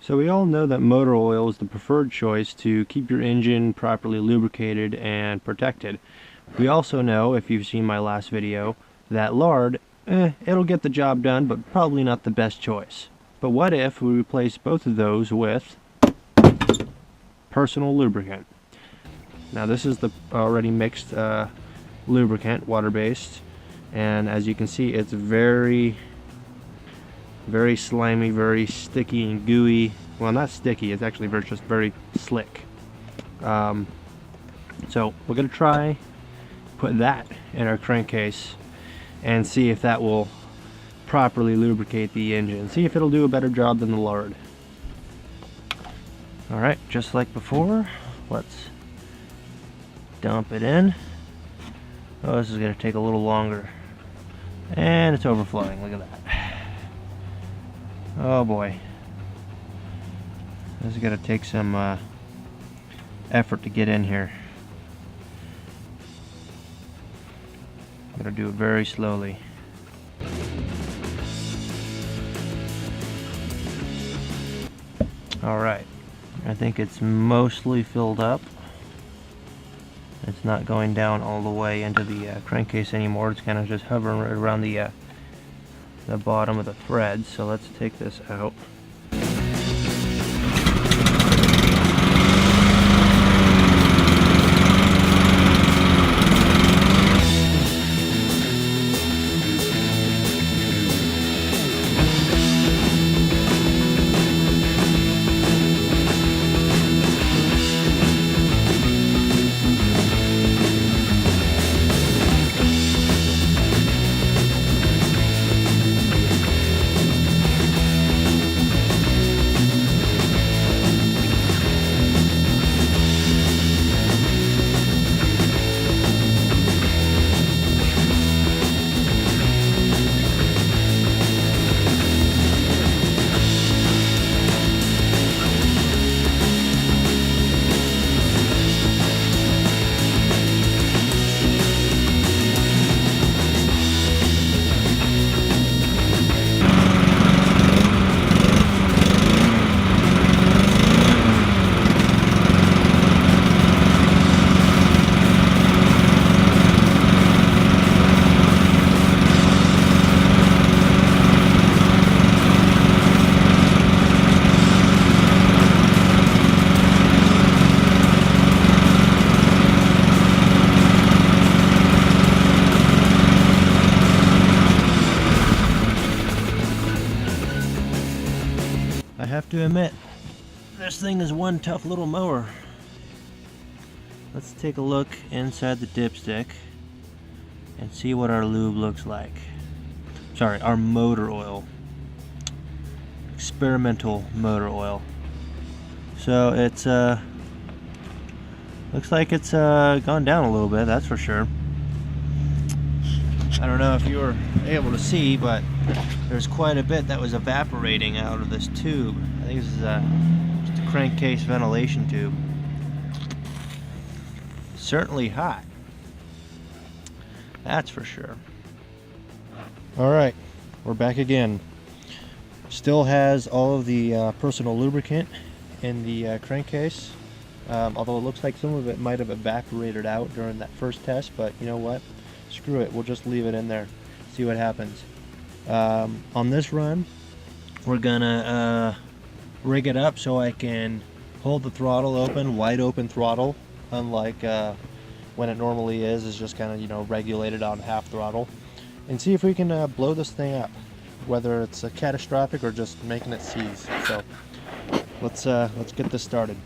So we all know that motor oil is the preferred choice to keep your engine properly lubricated and protected. We also know, if you've seen my last video, that lard, it'll get the job done, but probably not the best choice. But what if we replace both of those with personal lubricant? Now this is the already mixed lubricant, water-based, and as you can see, it's very slimy, very sticky and gooey. Well, not sticky, it's actually just very slick. So we're gonna try put that in our crankcase and see if that will properly lubricate the engine. See if it'll do a better job than the lard. Alright, just like before, let's dump it in. Oh, this is gonna take a little longer. And it's overflowing, look at that. Oh boy. This is going to take some effort to get in here. I'm going to do it very slowly. Alright. I think it's mostly filled up. It's not going down all the way into the crankcase anymore. It's kind of just hovering right around the bottom of the threads. So let's take this out. I have to admit, this thing is one tough little mower. Let's take a look inside the dipstick and see what our lube looks like. Sorry, our motor oil. Experimental motor oil. So it's looks like it's gone down a little bit, that's for sure. I don't know if you were able to see, but there's quite a bit that was evaporating out of this tube. I think this is just a crankcase ventilation tube. Certainly hot. That's for sure. Alright, we're back again. Still has all of the personal lubricant in the crankcase. Although it looks like some of it might have evaporated out during that first test, but you know what? Screw it, we'll just leave it in there, see what happens. On this run, we're gonna rig it up so I can hold the throttle open, wide open throttle, unlike when it normally is just kind of, you know, regulated on half throttle, and see if we can blow this thing up, whether it's catastrophic or just making it seize. So let's get this started.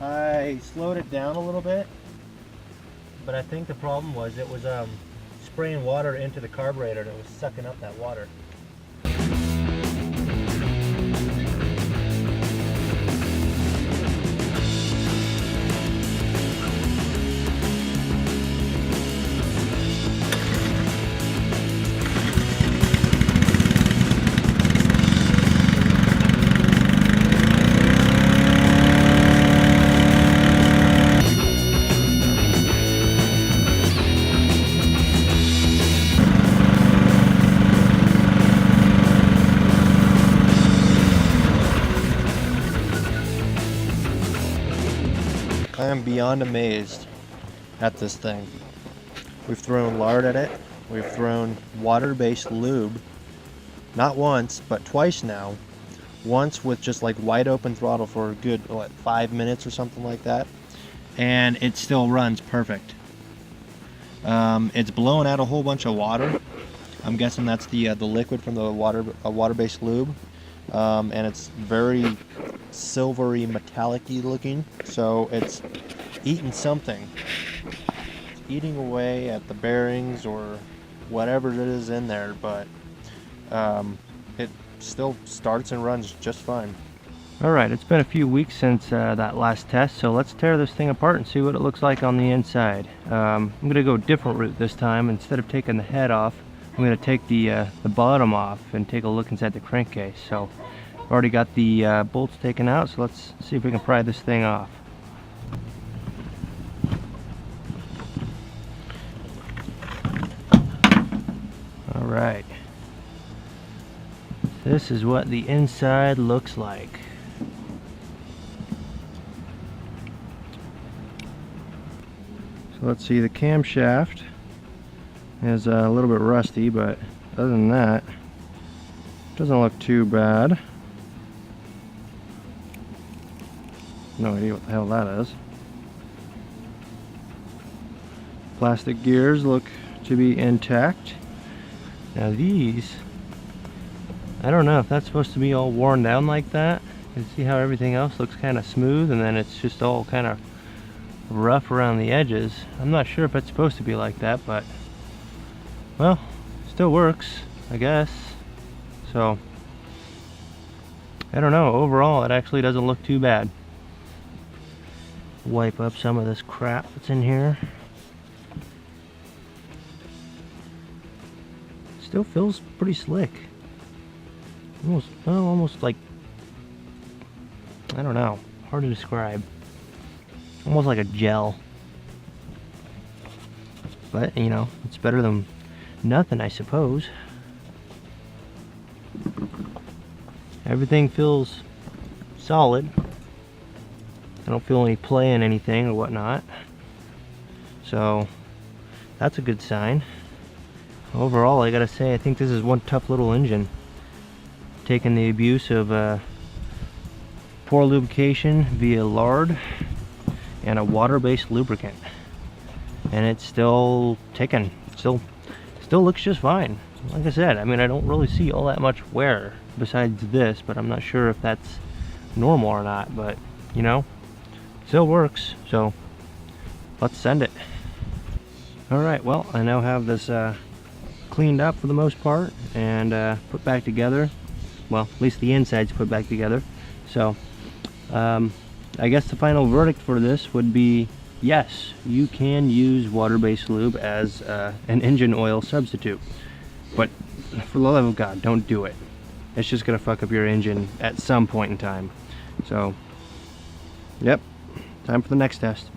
I slowed it down a little bit, but I think the problem was it was spraying water into the carburetor and it was sucking up that water. I am beyond amazed at this thing. We've thrown lard at it. We've thrown water-based lube, not once, but twice now. Once with just like wide open throttle for a good, what, 5 minutes or something like that. And it still runs perfect. It's blowing out a whole bunch of water. I'm guessing that's the liquid from the water-based lube. And it's very silvery, metallic-y looking, so it's eating something. It's eating away at the bearings or whatever it is in there, but it still starts and runs just fine. Alright, it's been a few weeks since that last test, so let's tear this thing apart and see what it looks like on the inside. I'm going to go a different route this time. Instead of taking the head off, I'm going to take the bottom off and take a look inside the crankcase. So I've already got the bolts taken out, so let's see if we can pry this thing off. Alright, this is what the inside looks like. So let's see, the camshaft is a little bit rusty, but other than that, it doesn't look too bad. No idea what the hell that is. Plastic gears look to be intact. Now these, I don't know if that's supposed to be all worn down like that. You can see how everything else looks kind of smooth and then it's just all kind of rough around the edges. I'm not sure if it's supposed to be like that, but well, still works, I guess. So I don't know, overall it actually doesn't look too bad. Wipe up some of this crap that's in here. Still feels pretty slick. Almost like, I don't know, hard to describe. Almost like a gel. But, you know, it's better than nothing, I suppose. Everything feels solid. I don't feel any play in anything or whatnot. So, that's a good sign. Overall, I gotta say, I think this is one tough little engine. Taking the abuse of poor lubrication via lard and a water-based lubricant, and it's still ticking. Still looks just fine. Like I said, I mean, I don't really see all that much wear besides this, but I'm not sure if that's normal or not. But you know, still works. So let's send it. All right. Well, I now have this cleaned up for the most part and put back together. Well, at least the inside's put back together. So I guess the final verdict for this would be yes, you can use water-based lube as an engine oil substitute, but for the love of God, don't do it. It's just gonna fuck up your engine at some point in time. So yep, time for the next test.